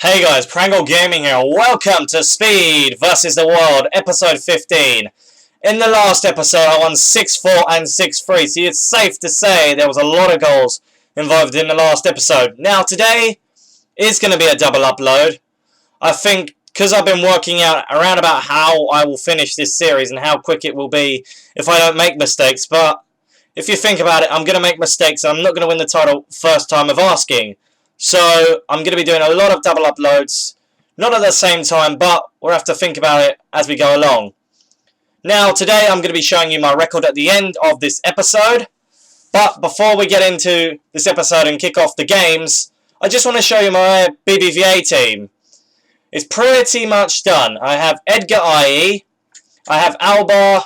Hey guys, Prangell Gaming here. Welcome to Speed vs. the World, episode 15. In the last episode, I won 6-4 and 6-3, so it's safe to say there was a lot of goals involved in the last episode. Now, today is going to be a double upload. I think, because I've been working out around about how I will finish this series and how quick it will be if I don't make mistakes, but if you think about it, I'm going to make mistakes and I'm not going to win the title first time of asking. So, I'm going to be doing a lot of double uploads, not at the same time, but we'll have to think about it as we go along. Now, today I'm going to be showing you my record at the end of this episode, but before we get into this episode and kick off the games, I just want to show you my BBVA team. It's pretty much done. I have Edgar IE, I have Alba,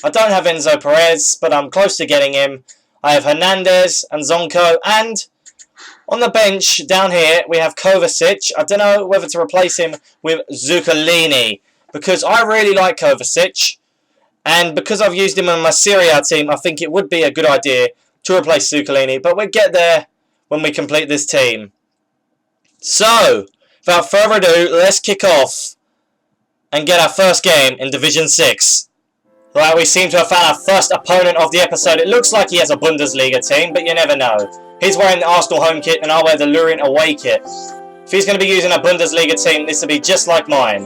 I don't have Enzo Perez, but I'm close to getting him. I have Hernandez and Zonko, and on the bench down here we have Kovacic. I don't know whether to replace him with Zuccolini, because I really like Kovacic, and because I've used him on my Serie A team, I think it would be a good idea to replace Zuccolini, but we'll get there when we complete this team. So, without further ado, let's kick off and get our first game in Division 6. Right, we seem to have found our first opponent of the episode. It looks like he has a Bundesliga team, but you never know. He's wearing the Arsenal home kit and I'll wear the Lorient away kit. If he's going to be using a Bundesliga team, this will be just like mine.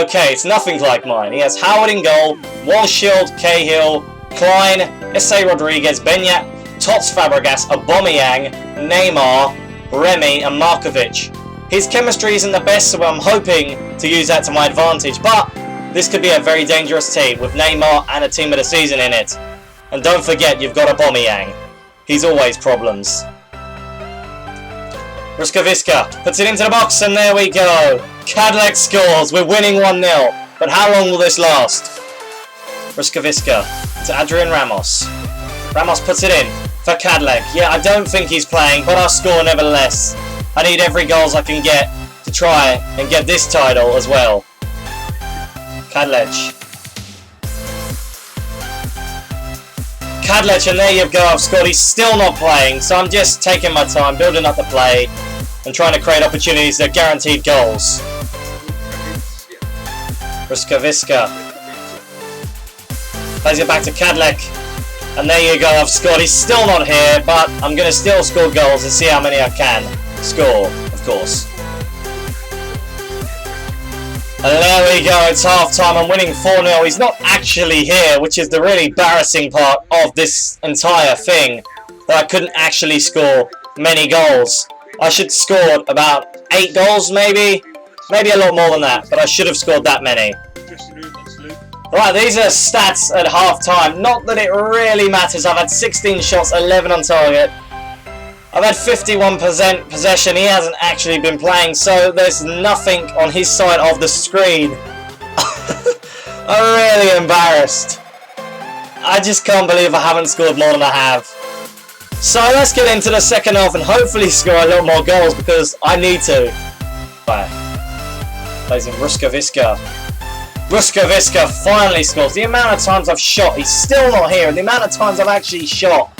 Okay, it's nothing like mine. He has Howard in goal, Walshield, Cahill, Klein, S.A. Rodriguez, Benyat, Tots Fabregas, Aubameyang, Neymar, Remy and Markovic. His chemistry isn't the best, so I'm hoping to use that to my advantage, but this could be a very dangerous team with Neymar and a team of the season in it. And don't forget, you've got Aubameyang. He's always problems. Ruskaviska puts it into the box, and there we go. Kadlec scores. We're winning 1-0. But how long will this last? Ruskaviska to Adrian Ramos. Ramos puts it in for Kadlec. Yeah, I don't think he's playing, but I'll score nevertheless. I need every goals I can get to try and get this title as well. Kadlec. Kadlec, and there you go, I've scored. He's still not playing, so I'm just taking my time, building up the play, and trying to create opportunities that are guaranteed goals. Ruskaviska plays it back to Kadlec, and there you go, I've scored. He's still not here, but I'm going to still score goals and see how many I can score, of course. And there we go, it's half time. I'm winning 4-0. He's not actually here, which is the really embarrassing part of this entire thing, that I couldn't actually score many goals. I should have scored about 8 goals maybe a lot more than that, but I should have scored that many. Right, these are stats at half time. Not that it really matters. I've had 16 shots, 11 on target. I've had 51% possession. He hasn't actually been playing, so there's nothing on his side of the screen. I'm really embarrassed. I just can't believe I haven't scored more than I have. So let's get into the second half and hopefully score a lot more goals, because I need to. Right. Plays in Ruskaviska. Ruskaviska finally scores. The amount of times I've shot, he's still not here, and the amount of times I've actually shot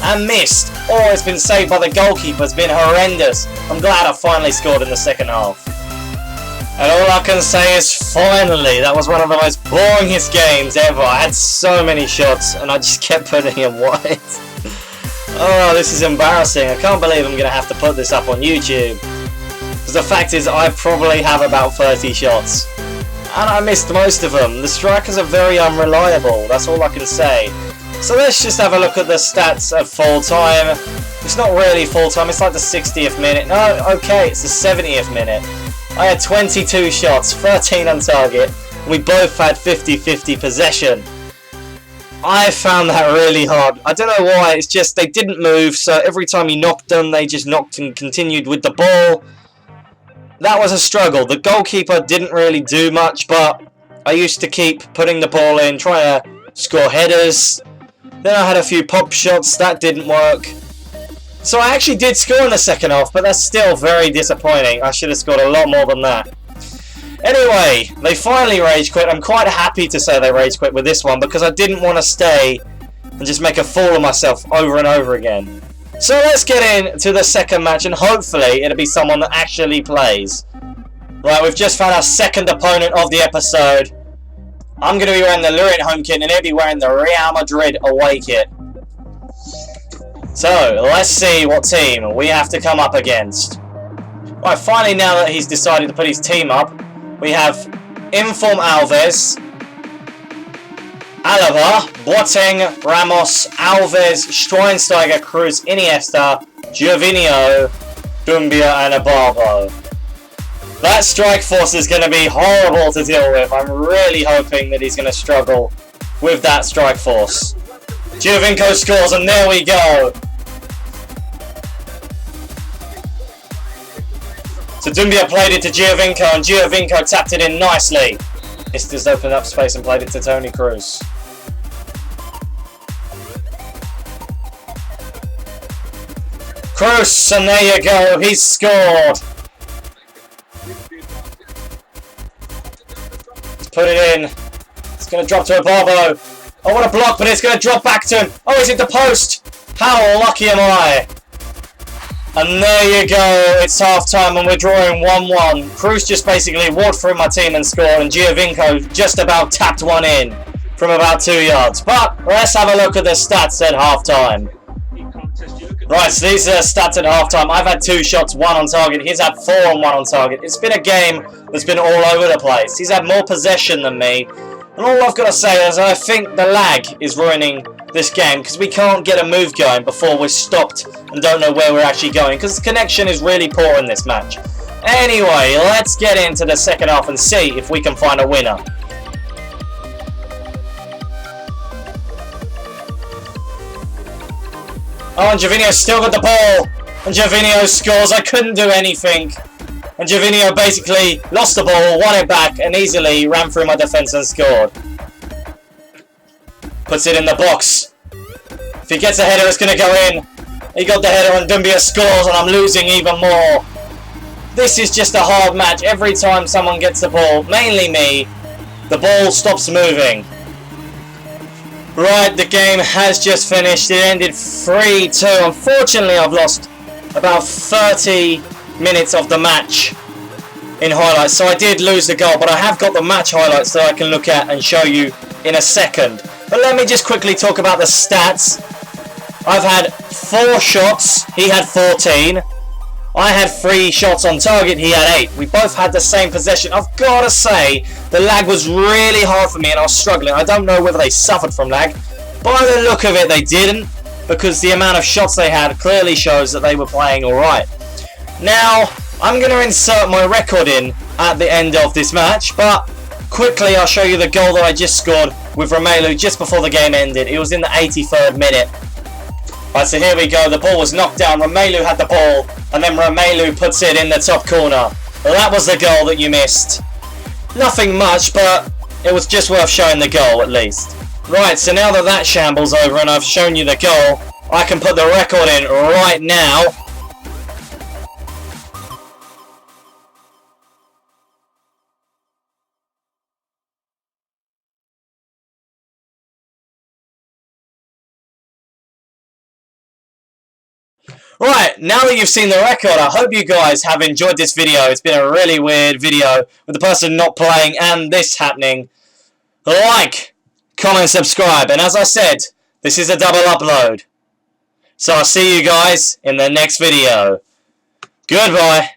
and missed, or it's been saved by the goalkeeper, has been horrendous. I'm glad I finally scored in the second half. And all I can say is finally. That was one of the most boringest games ever. I had so many shots and I just kept putting them wide. Oh, this is embarrassing. I can't believe I'm going to have to put this up on YouTube. Because the fact is, I probably have about 30 shots. And I missed most of them. The strikers are very unreliable. That's all I can say. So let's just have a look at the stats at full time. It's not really full time, it's like the 60th minute. No, okay, it's the 70th minute. I had 22 shots, 13 on target. We both had 50-50 possession. I found that really hard. I don't know why, it's just they didn't move, so every time you knocked them, they just knocked and continued with the ball. That was a struggle. The goalkeeper didn't really do much, but I used to keep putting the ball in, trying to score headers. Then I had a few pop shots, that didn't work. So I actually did score in the second half, but that's still very disappointing. I should have scored a lot more than that. Anyway, they finally rage quit. I'm quite happy to say they rage quit with this one, because I didn't want to stay and just make a fool of myself over and over again. So let's get into the second match, and hopefully it'll be someone that actually plays. Right, we've just found our second opponent of the episode. I'm going to be wearing the Lorient home kit, and he'll be wearing the Real Madrid away kit. So, let's see what team we have to come up against. Right, finally, now that he's decided to put his team up, we have Inform Alves, Alaba, Boateng, Ramos, Alves, Schweinsteiger, Cruz, Iniesta, Gervinho, Dumbia, and Ibarbo. That strike force is going to be horrible to deal with. I'm really hoping that he's going to struggle with that strike force. Giovinco scores, and there we go. So Dumbia played it to Giovinco, and Giovinco tapped it in nicely. It's just opened up space and played it to Toni Kroos. Kroos, and there you go, he's scored. Let's put it in. It's going to drop to Ibarbo. Oh, what a block, but it's going to drop back to him. Oh, he's hit the post. How lucky am I? And there you go, it's half-time and we're drawing 1-1. Kroos just basically walked through my team and scored, and Giovinco just about tapped one in from about 2 yards. But let's have a look at the stats at half-time. Right, so these are the stats at half-time. I've had 2 shots, 1 on target. He's had 4 and 1 on target. It's been a game that's been all over the place. He's had more possession than me. And all I've got to say is I think the lag is ruining this game, because we can't get a move going before we're stopped and don't know where we're actually going, because the connection is really poor in this match. Anyway, let's get into the second half and see if we can find a winner. Oh, and Gervinho's still got the ball, and Gervinho scores. I couldn't do anything, and Gervinho basically lost the ball, won it back, and easily ran through my defence and scored. Puts it in the box. If he gets a header, it's going to go in. He got the header and Dumbia scores, and I'm losing even more. This is just a hard match. Every time someone gets the ball, mainly me, the ball stops moving. Right, the game has just finished. It ended 3-2. Unfortunately, I've lost about 30 minutes of the match in highlights. So I did lose the goal, but I have got the match highlights that I can look at and show you in a second. But let me just quickly talk about the stats. I've had 4 shots, he had 14. I had 3 shots on target, he had 8. We both had the same possession. I've got to say, the lag was really hard for me and I was struggling. I don't know whether they suffered from lag. By the look of it, they didn't, because the amount of shots they had clearly shows that they were playing alright. Now, I'm going to insert my record in at the end of this match, but quickly I'll show you the goal that I just scored with Romelu just before the game ended. It was in the 83rd minute. Right, so here we go. The ball was knocked down. Romelu had the ball, and then Romelu puts it in the top corner. Well, that was the goal that you missed. Nothing much, but it was just worth showing the goal at least. Right, so now that that shamble's over and I've shown you the goal, I can put the record in right now. Right, now that you've seen the record, I hope you guys have enjoyed this video. It's been a really weird video with the person not playing and this happening. Like, comment, subscribe, and as I said, this is a double upload. So I'll see you guys in the next video. Goodbye.